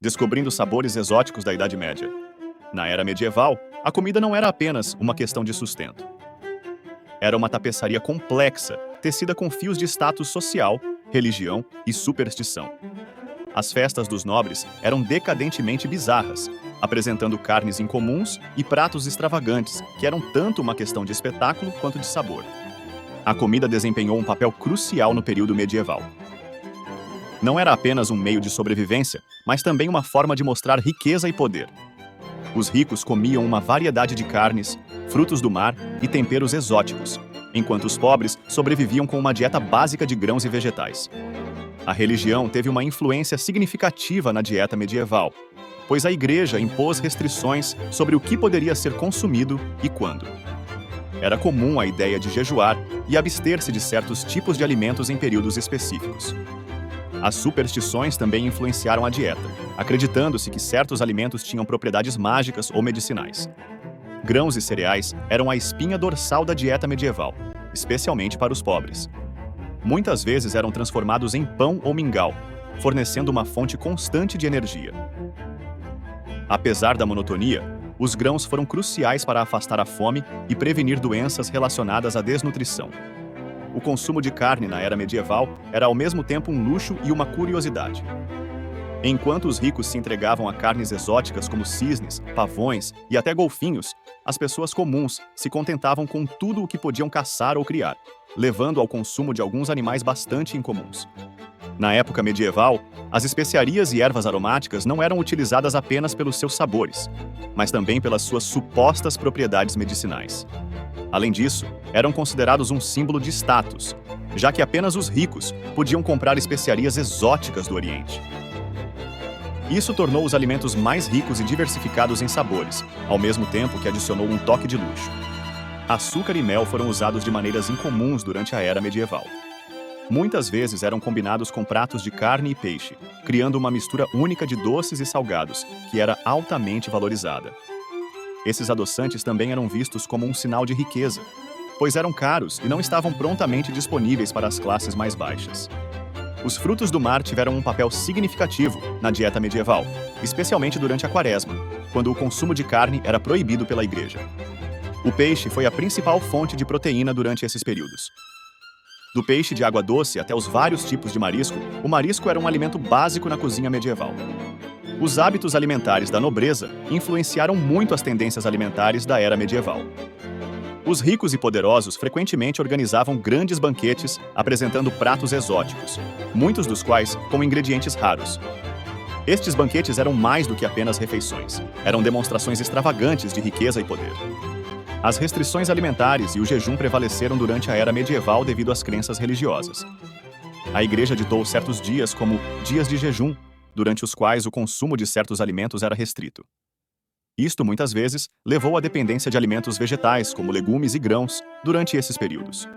descobrindo sabores exóticos da Idade Média. Na era medieval, a comida não era apenas uma questão de sustento. Era uma tapeçaria complexa, tecida com fios de status social, religião e superstição. As festas dos nobres eram decadentemente bizarras, apresentando carnes incomuns e pratos extravagantes, que eram tanto uma questão de espetáculo quanto de sabor. A comida desempenhou um papel crucial no período medieval. Não era apenas um meio de sobrevivência, mas também uma forma de mostrar riqueza e poder. Os ricos comiam uma variedade de carnes, frutos do mar e temperos exóticos, enquanto os pobres sobreviviam com uma dieta básica de grãos e vegetais. A religião teve uma influência significativa na dieta medieval, pois a Igreja impôs restrições sobre o que poderia ser consumido e quando. Era comum a ideia de jejuar e abster-se de certos tipos de alimentos em períodos específicos. As superstições também influenciaram a dieta, acreditando-se que certos alimentos tinham propriedades mágicas ou medicinais. Grãos e cereais eram a espinha dorsal da dieta medieval, especialmente para os pobres. Muitas vezes eram transformados em pão ou mingau, fornecendo uma fonte constante de energia. Apesar da monotonia, os grãos foram cruciais para afastar a fome e prevenir doenças relacionadas à desnutrição. O consumo de carne na era medieval era ao mesmo tempo um luxo e uma curiosidade. Enquanto os ricos se entregavam a carnes exóticas como cisnes, pavões e até golfinhos, as pessoas comuns se contentavam com tudo o que podiam caçar ou criar, levando ao consumo de alguns animais bastante incomuns. Na época medieval, as especiarias e ervas aromáticas não eram utilizadas apenas pelos seus sabores, mas também pelas suas supostas propriedades medicinais. Além disso, eram considerados um símbolo de status, já que apenas os ricos podiam comprar especiarias exóticas do Oriente. Isso tornou os alimentos mais ricos e diversificados em sabores, ao mesmo tempo que adicionou um toque de luxo. Açúcar e mel foram usados de maneiras incomuns durante a era medieval. Muitas vezes eram combinados com pratos de carne e peixe, criando uma mistura única de doces e salgados, que era altamente valorizada. Esses adoçantes também eram vistos como um sinal de riqueza, pois eram caros e não estavam prontamente disponíveis para as classes mais baixas. Os frutos do mar tiveram um papel significativo na dieta medieval, especialmente durante a Quaresma, quando o consumo de carne era proibido pela Igreja. O peixe foi a principal fonte de proteína durante esses períodos. Do peixe de água doce até os vários tipos de marisco, o marisco era um alimento básico na cozinha medieval. Os hábitos alimentares da nobreza influenciaram muito as tendências alimentares da era medieval. Os ricos e poderosos frequentemente organizavam grandes banquetes apresentando pratos exóticos, muitos dos quais com ingredientes raros. Estes banquetes eram mais do que apenas refeições, eram demonstrações extravagantes de riqueza e poder. As restrições alimentares e o jejum prevaleceram durante a era medieval devido às crenças religiosas. A Igreja ditou certos dias como dias de jejum, durante os quais o consumo de certos alimentos era restrito. Isto, muitas vezes, levou à dependência de alimentos vegetais, como legumes e grãos, durante esses períodos.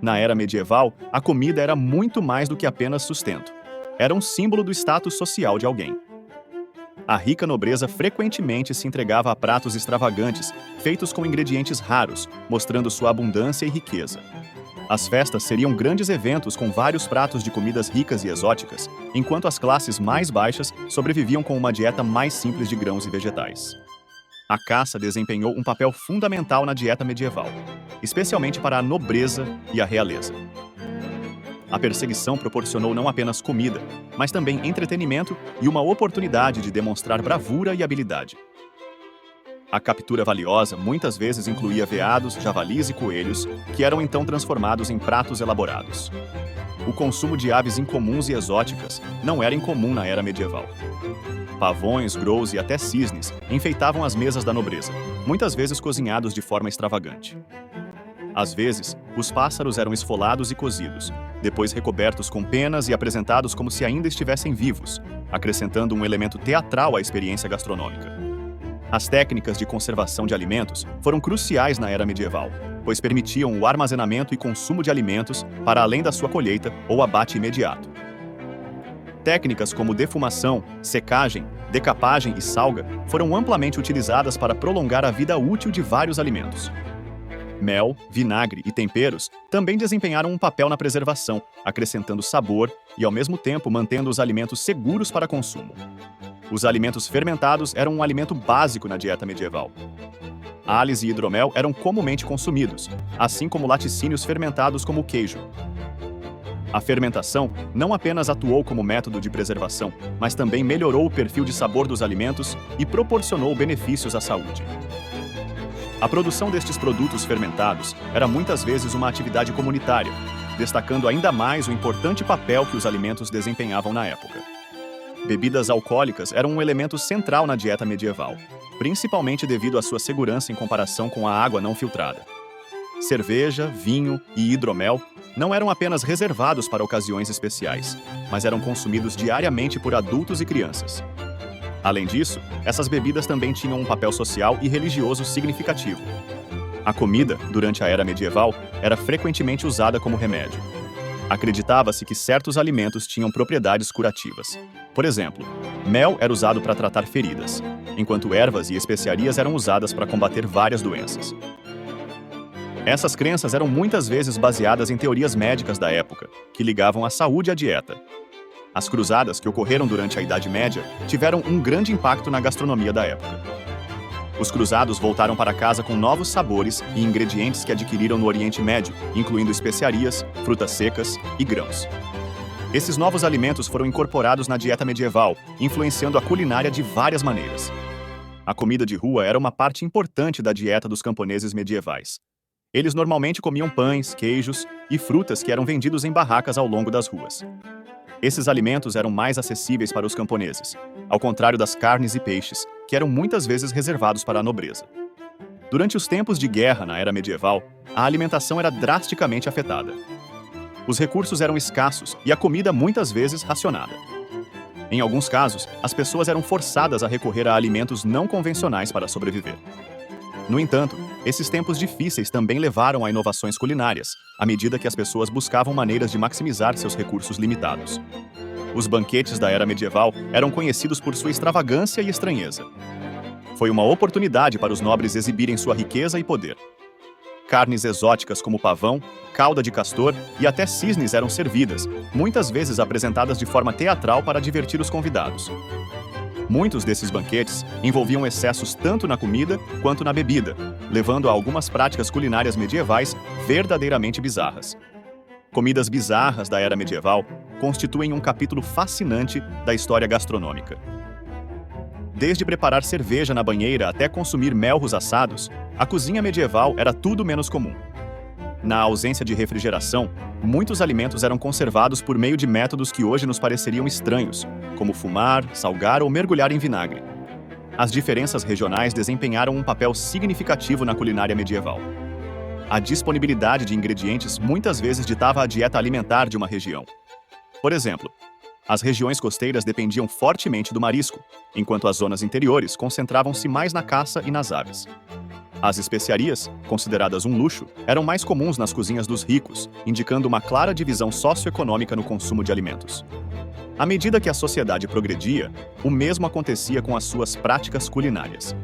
Na era medieval, a comida era muito mais do que apenas sustento. Era um símbolo do status social de alguém. A rica nobreza frequentemente se entregava a pratos extravagantes, feitos com ingredientes raros, mostrando sua abundância e riqueza. As festas seriam grandes eventos com vários pratos de comidas ricas e exóticas, enquanto as classes mais baixas sobreviviam com uma dieta mais simples de grãos e vegetais. A caça desempenhou um papel fundamental na dieta medieval, especialmente para a nobreza e a realeza. A perseguição proporcionou não apenas comida, mas também entretenimento e uma oportunidade de demonstrar bravura e habilidade. A captura valiosa muitas vezes incluía veados, javalis e coelhos, que eram então transformados em pratos elaborados. O consumo de aves incomuns e exóticas não era incomum na era medieval. Pavões, grous e até cisnes enfeitavam as mesas da nobreza, muitas vezes cozinhados de forma extravagante. Às vezes, os pássaros eram esfolados e cozidos, depois recobertos com penas e apresentados como se ainda estivessem vivos, acrescentando um elemento teatral à experiência gastronômica. As técnicas de conservação de alimentos foram cruciais na era medieval, pois permitiam o armazenamento e consumo de alimentos para além da sua colheita ou abate imediato. Técnicas como defumação, secagem, decapagem e salga foram amplamente utilizadas para prolongar a vida útil de vários alimentos. mel, vinagre e temperos também desempenharam um papel na preservação, acrescentando sabor e, ao mesmo tempo, mantendo os alimentos seguros para consumo. Os alimentos fermentados eram um alimento básico na dieta medieval. Alhos e hidromel eram comumente consumidos, assim como laticínios fermentados como o queijo. A fermentação não apenas atuou como método de preservação, mas também melhorou o perfil de sabor dos alimentos e proporcionou benefícios à saúde. A produção destes produtos fermentados era muitas vezes uma atividade comunitária, destacando ainda mais o importante papel que os alimentos desempenhavam na época. Bebidas alcoólicas eram um elemento central na dieta medieval, principalmente devido à sua segurança em comparação com a água não filtrada. Cerveja, vinho e hidromel não eram apenas reservados para ocasiões especiais, mas eram consumidos diariamente por adultos e crianças. Além disso, essas bebidas também tinham um papel social e religioso significativo. A comida, durante a era medieval, era frequentemente usada como remédio. Acreditava-se que certos alimentos tinham propriedades curativas. Por exemplo, mel era usado para tratar feridas, enquanto ervas e especiarias eram usadas para combater várias doenças. Essas crenças eram muitas vezes baseadas em teorias médicas da época, que ligavam a saúde à dieta. As cruzadas que ocorreram durante a Idade Média tiveram um grande impacto na gastronomia da época. Os cruzados voltaram para casa com novos sabores e ingredientes que adquiriram no Oriente Médio, incluindo especiarias, frutas secas e grãos. Esses novos alimentos foram incorporados na dieta medieval, influenciando a culinária de várias maneiras. A comida de rua era uma parte importante da dieta dos camponeses medievais. Eles normalmente comiam pães, queijos e frutas que eram vendidos em barracas ao longo das ruas. Esses alimentos eram mais acessíveis para os camponeses, ao contrário das carnes e peixes, que eram muitas vezes reservados para a nobreza. Durante os tempos de guerra na era medieval, a alimentação era drasticamente afetada. Os recursos eram escassos e a comida muitas vezes racionada. Em alguns casos, as pessoas eram forçadas a recorrer a alimentos não convencionais para sobreviver. No entanto, esses tempos difíceis também levaram a inovações culinárias, à medida que as pessoas buscavam maneiras de maximizar seus recursos limitados. Os banquetes da era medieval eram conhecidos por sua extravagância e estranheza. Foi uma oportunidade para os nobres exibirem sua riqueza e poder. Carnes exóticas como pavão, cauda de castor e até cisnes eram servidas, muitas vezes apresentadas de forma teatral para divertir os convidados. Muitos desses banquetes envolviam excessos tanto na comida quanto na bebida, levando a algumas práticas culinárias medievais verdadeiramente bizarras. Comidas bizarras da era medieval constituem um capítulo fascinante da história gastronômica. Desde preparar cerveja na banheira até consumir melros assados, a cozinha medieval era tudo menos comum. Na ausência de refrigeração, muitos alimentos eram conservados por meio de métodos que hoje nos pareceriam estranhos, como fumar, salgar ou mergulhar em vinagre. As diferenças regionais desempenharam um papel significativo na culinária medieval. A disponibilidade de ingredientes muitas vezes ditava a dieta alimentar de uma região. Por exemplo, as regiões costeiras dependiam fortemente do marisco, enquanto as zonas interiores concentravam-se mais na caça e nas aves. As especiarias, consideradas um luxo, eram mais comuns nas cozinhas dos ricos, indicando uma clara divisão socioeconômica no consumo de alimentos. À medida que a sociedade progredia, o mesmo acontecia com as suas práticas culinárias.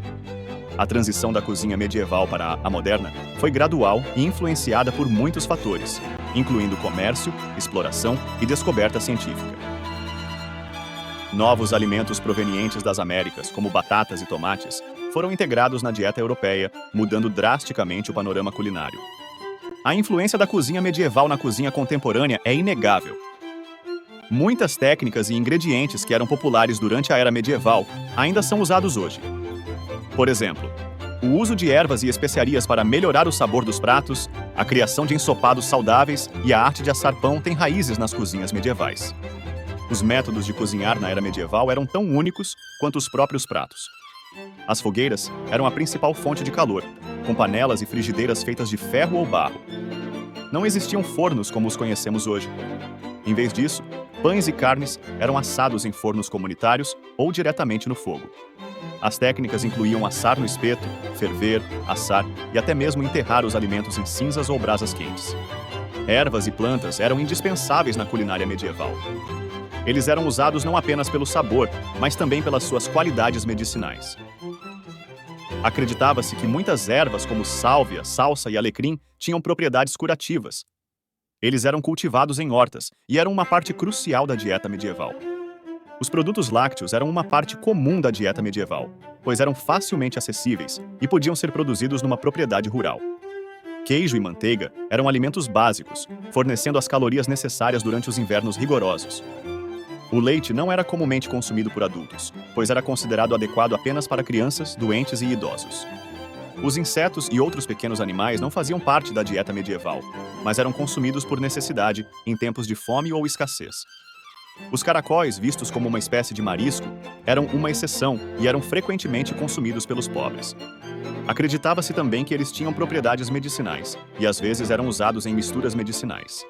A transição da cozinha medieval para a moderna foi gradual e influenciada por muitos fatores, incluindo comércio, exploração e descoberta científica. Novos alimentos provenientes das Américas, como batatas e tomates, foram integrados na dieta europeia, mudando drasticamente o panorama culinário. A influência da cozinha medieval na cozinha contemporânea é inegável. Muitas técnicas e ingredientes que eram populares durante a era medieval ainda são usados hoje. Por exemplo, o uso de ervas e especiarias para melhorar o sabor dos pratos, a criação de ensopados saudáveis e a arte de assar pão têm raízes nas cozinhas medievais. Os métodos de cozinhar na era medieval eram tão únicos quanto os próprios pratos. As fogueiras eram a principal fonte de calor, com panelas e frigideiras feitas de ferro ou barro. Não existiam fornos como os conhecemos hoje. Em vez disso, pães e carnes eram assados em fornos comunitários ou diretamente no fogo. As técnicas incluíam assar no espeto, ferver, assar e até mesmo enterrar os alimentos em cinzas ou brasas quentes. Ervas e plantas eram indispensáveis na culinária medieval. Eles eram usados não apenas pelo sabor, mas também pelas suas qualidades medicinais. Acreditava-se que muitas ervas como sálvia, salsa e alecrim tinham propriedades curativas. Eles eram cultivados em hortas e eram uma parte crucial da dieta medieval. Os produtos lácteos eram uma parte comum da dieta medieval, pois eram facilmente acessíveis e podiam ser produzidos numa propriedade rural. Queijo e manteiga eram alimentos básicos, fornecendo as calorias necessárias durante os invernos rigorosos. O leite não era comumente consumido por adultos, pois era considerado adequado apenas para crianças, doentes e idosos. Os insetos e outros pequenos animais não faziam parte da dieta medieval, mas eram consumidos por necessidade em tempos de fome ou escassez. Os caracóis, vistos como uma espécie de marisco, eram uma exceção e eram frequentemente consumidos pelos pobres. Acreditava-se também que eles tinham propriedades medicinais e às vezes eram usados em misturas medicinais.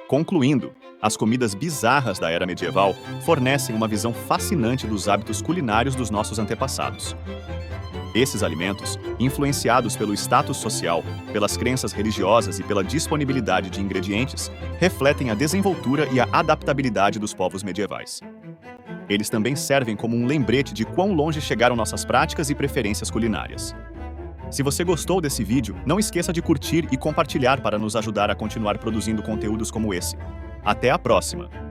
Concluindo, as comidas bizarras da era medieval fornecem uma visão fascinante dos hábitos culinários dos nossos antepassados. Esses alimentos, influenciados pelo status social, pelas crenças religiosas e pela disponibilidade de ingredientes, refletem a desenvoltura e a adaptabilidade dos povos medievais. Eles também servem como um lembrete de quão longe chegaram nossas práticas e preferências culinárias. Se você gostou desse vídeo, não esqueça de curtir e compartilhar para nos ajudar a continuar produzindo conteúdos como esse. Até a próxima!